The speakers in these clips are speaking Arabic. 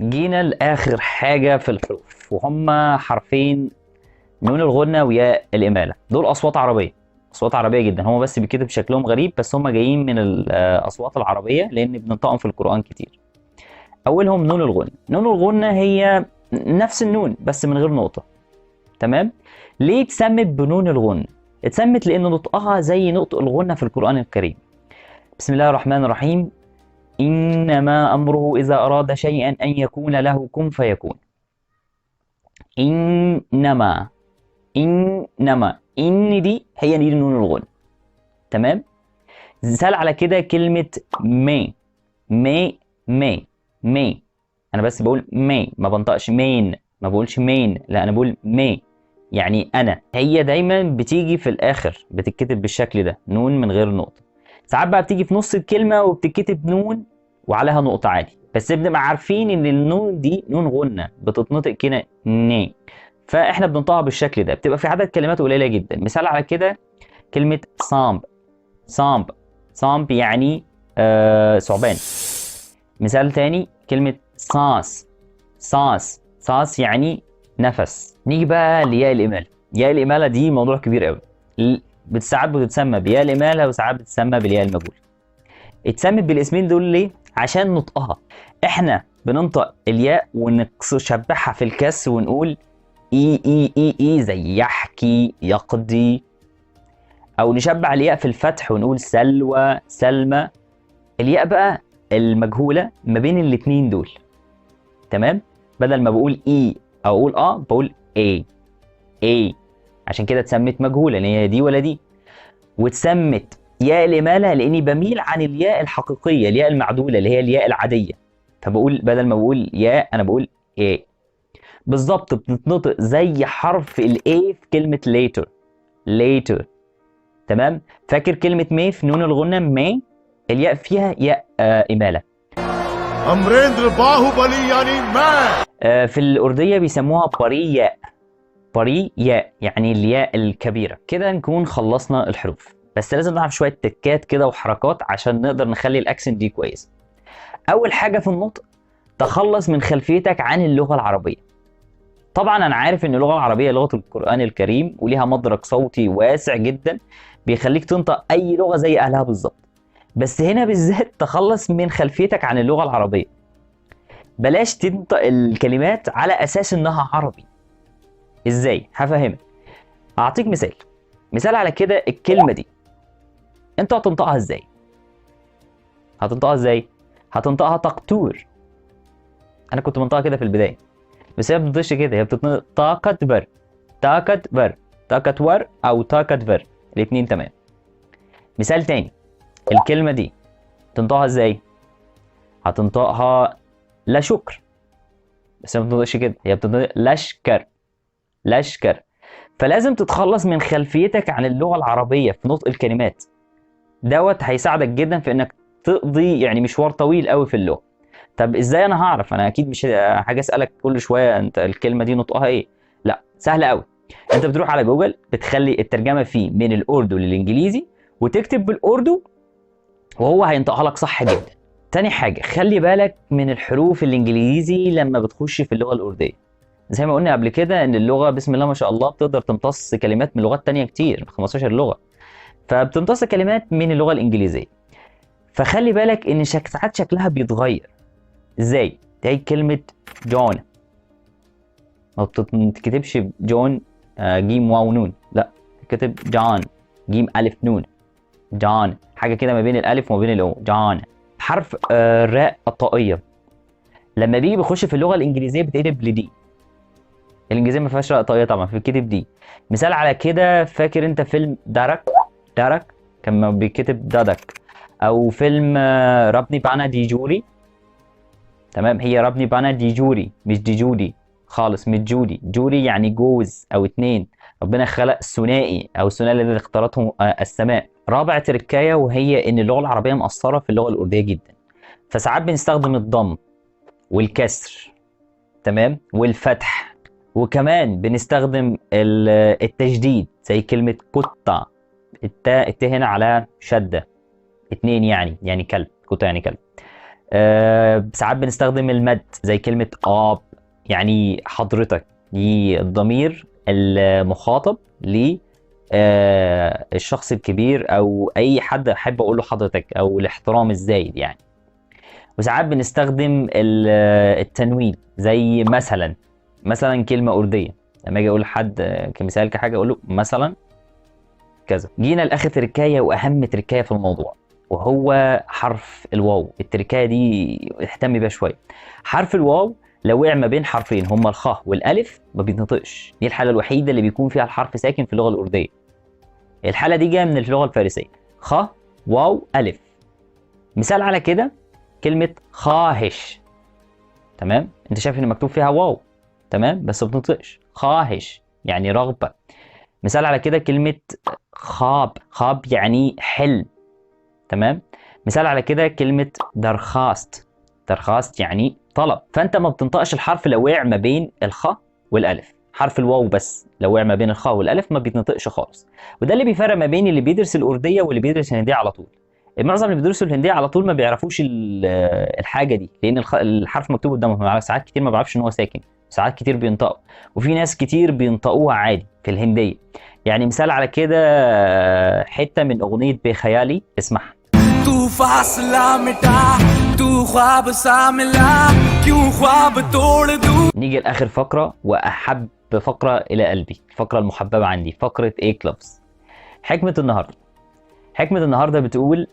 جينا لاخر حاجه في الحروف وهم حرفين نون الغنة وياء الاماله. دول اصوات عربيه، اصوات عربيه جدا. هم بس بيتكتب بشكلهم غريب، بس هم جايين من الاصوات العربيه لان بننطقهم في القران كتير. اولهم نون الغنة. نون الغنة هي نفس النون بس من غير نقطه. تمام. ليه اتسمت بنون الغنة؟ اتسمت لان نطقها زي نطق الغنة في القران الكريم. بسم الله الرحمن الرحيم. إنما أمره إذا أراد شيئا أن يكون له كن فيكون. إنما إن دي هي دي نون الغنى. تمام. مثال على كده كلمة مي. مي أنا بس بقول مي، ما بنطقش مين، ما بقولش مين، لا أنا بقول مي يعني أنا. هي دايما بتيجي في الآخر بتتكتب بالشكل ده، نون من غير نقطة. ساعات بقى بتيجي في نص الكلمة وبتتكتب نون وعليها نقطة عادي، بس بنبقى عارفين ان النون دي نون غنة بتتنطق كده ني، فاحنا بننطقها بالشكل ده. بتبقى في عدد كلمات قليلة جدا. مثال على كده كلمة صامب. صامب يعني ثعبان. مثال تاني كلمة صاص يعني نفس. نيجي بقى لياء الإمالة. ياء الإمالة دي موضوع كبير قوي. ساعات بتتسمى بياء الإمالة وساعات بتتسمى بالياء المجهول. اتسمت بالاسمين دول ليه؟ عشان نطقها. احنا بننطق الياء ونشبعها في الكس ونقول اي زي يحكي يقضي، او نشبع الياء في الفتح ونقول سلوى سلمى. الياء بقى المجهولة ما بين الاتنين دول. تمام. بدل ما بقول اي او اقول بقول اي. عشان كده اتسمت مجهولة لان هي دي ولا دي. واتسمت ياء الإمالة لأني بميل عن الياء الحقيقية، الياء المعدولة اللي هي الياء العادية. فبقول بدل ما بقول ياء أنا بقول إيه. بالظبط بتتنطق زي حرف الإيه في كلمة later. تمام. فاكر كلمة مي في نون الغنة مي؟ الياء فيها ياء إمالة. أمريندر باهوبالي يعني ما. في الأردية بيسموها بري ياء يعني الياء الكبيرة. كده نكون خلصنا الحروف، بس لازم نعرف شويه تكات كده وحركات عشان نقدر نخلي الاكسنت دي كويس. اول حاجه في النطق تخلص من خلفيتك عن اللغه العربيه. طبعا انا عارف ان اللغه العربيه لغه القران الكريم وليها مدرك صوتي واسع جدا بيخليك تنطق اي لغه زي اهلها بالظبط، بس هنا بالذات تخلص من خلفيتك عن اللغه العربيه. بلاش تنطق الكلمات على اساس انها عربي. ازاي؟ هفهمك. اعطيك مثال على كده. الكلمه دي انت هتنطقها ازاي؟ هتنطقها تقتور. انا كنت بنطقها كده في البدايه، بس هي ما بتنطقش كده، هي بتتنطق تاكتور او تاكتفر، الاثنين تمام. مثال تاني، الكلمه دي تنطقها ازاي؟ هتنطقها لا شكر، بس هي ما بتنطقش كده، هي بتنطق لشكر. فلازم تتخلص من خلفيتك عن اللغه العربيه في نطق الكلمات. دوت هيساعدك جدا في انك تقضي يعني مشوار طويل قوي في اللغه. طب ازاي انا هعرف؟ انا اكيد مش حاجه اسالك كل شويه انت الكلمه دي نطقها ايه. لا سهله قوي. انت بتروح على جوجل بتخلي الترجمه فيه من الاردو للانجليزي وتكتب بالاردو وهو هينطقها لك صح جدا. تاني حاجه خلي بالك من الحروف الانجليزي لما بتخش في اللغه الارديه. زي ما قلنا قبل كده ان اللغه بسم الله ما شاء الله بتقدر تمتص كلمات من لغات تانية كتير، 15 لغه، فبتمتص كلمات من اللغه الانجليزيه. فخلي بالك ان ساعات شكلها بيتغير. ازاي؟ زي كلمة جون، ما بتتكتبش جون جيم واو نون، لا بتتكتب جان جيم ألف نون. جان حاجة كده ما بين الألف وما بين الأو. جان حرف الراء الطائية لما بيجي بيخش في اللغة الإنجليزية بتقلب لدي. الإنجليزية ما فيهاش راء طائية طبعا، فبتتكتب دي. مثال على كده، فاكر أنت فيلم دارك كان بيتكتب دادك، أو فيلم ربني بانا دي جوري. تمام. هي ربني بانا دي جوري مش دي جودي خالص، مش جوري يعني جوز او اتنين. ربنا خلق ثنائي او الثنائي الذي اختارته السماء. رابع تركايه وهي ان اللغه العربيه مأثره في اللغه الارديه جدا، فساعات بنستخدم الضم والكسر، تمام، والفتح، وكمان بنستخدم التشديد زي كلمه قطه. التاء هنا على شده اتنين يعني كلب، قطه يعني كلب. ساعات بنستخدم المد زي كلمة آب، يعني حضرتك، دي الضمير المخاطب للشخص الكبير أو أي حد أحب أقول له حضرتك، أو الاحترام الزايد يعني. وساعات بنستخدم التنوين زي مثلا كلمة أردية، لما أجي أقول لحد كمثال كحاجة أقول له مثلا كذا. جينا لآخر تركاية وأهم تركاية في الموضوع، وهو حرف الواو. التركاية دي اهتم بيها شوية. حرف الواو لو وقع ما بين حرفين هما الخاء والألف ما بيتنطقش. دي الحالة الوحيدة اللي بيكون فيها الحرف ساكن في اللغة الأردية. الحالة دي جاية من اللغة الفارسية، خاء واو ألف. مثال على كده كلمة خاهش، تمام؟ انت شايف ان مكتوب فيها واو، تمام، بس ما بتنطقش. خاهش يعني رغبة. مثال على كده كلمة خاب يعني حلم، تمام. مثال على كده كلمة درخاست يعني طلب. فانت ما بتنطقش الحرف لو وقع ما بين الخاء والالف. حرف الواو بس لو وقع ما بين الخاء والالف ما بيتنطقش خالص. وده اللي بيفرق ما بين اللي بيدرس الارديه واللي بيدرس الهنديه على طول. معظم اللي بيدرسوا الهنديه على طول ما بيعرفوش الحاجه دي، لان الحرف مكتوب قدامهم. ساعات كتير ما بيعرفش ان هو ساكن، ساعات كتير بينطقوا، وفي ناس كتير بينطقوها عادي في الهنديه. يعني مثال على كده حته من اغنيه بخيالي، اسمعها. तू फासला मिटा तू ख्वाब सा मिला क्यों ख्वाब तोड़ दूं. نيجي لاخر فقره واحب فقره الى قلبي، الفقره المحببه عندي، فقره ايه كلوبز. حكمه النهارده بتقول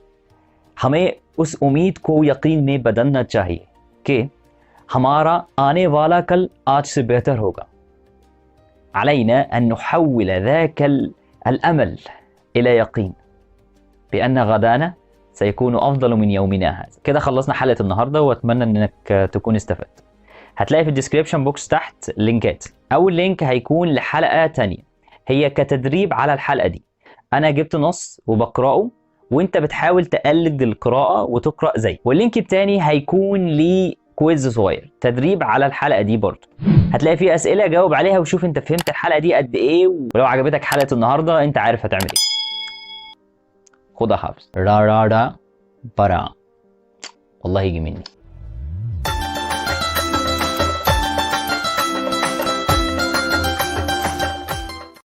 हमें उस उम्मीद को यकीन में बदलना चाहिए कि हमारा आने वाला कल आज से बेहतर होगा. علينا أن نحول ذاك الأمل إلى يقين بأن غدانا سيكون أفضل من يومنا هذا. كده خلصنا حلقة النهاردة، وأتمنى أنك تكون استفدت. هتلاقي في الديسكريبشن بوكس تحت لينكات. أول لينك هيكون لحلقة تانية هي كتدريب على الحلقة دي. أنا جبت نص وبقرأه وأنت بتحاول تقلد القراءة وتقرأ زي. واللينك التاني هيكون لكويز صغير تدريب على الحلقة دي برضه. هتلاقي فيه أسئلة جاوب عليها وشوف أنت فهمت الحلقة دي قد إيه، ولو عجبتك حلقة النهاردة أنت عارف هتعمل إيه. خدها حافظ را را را برا، والله يجي مني.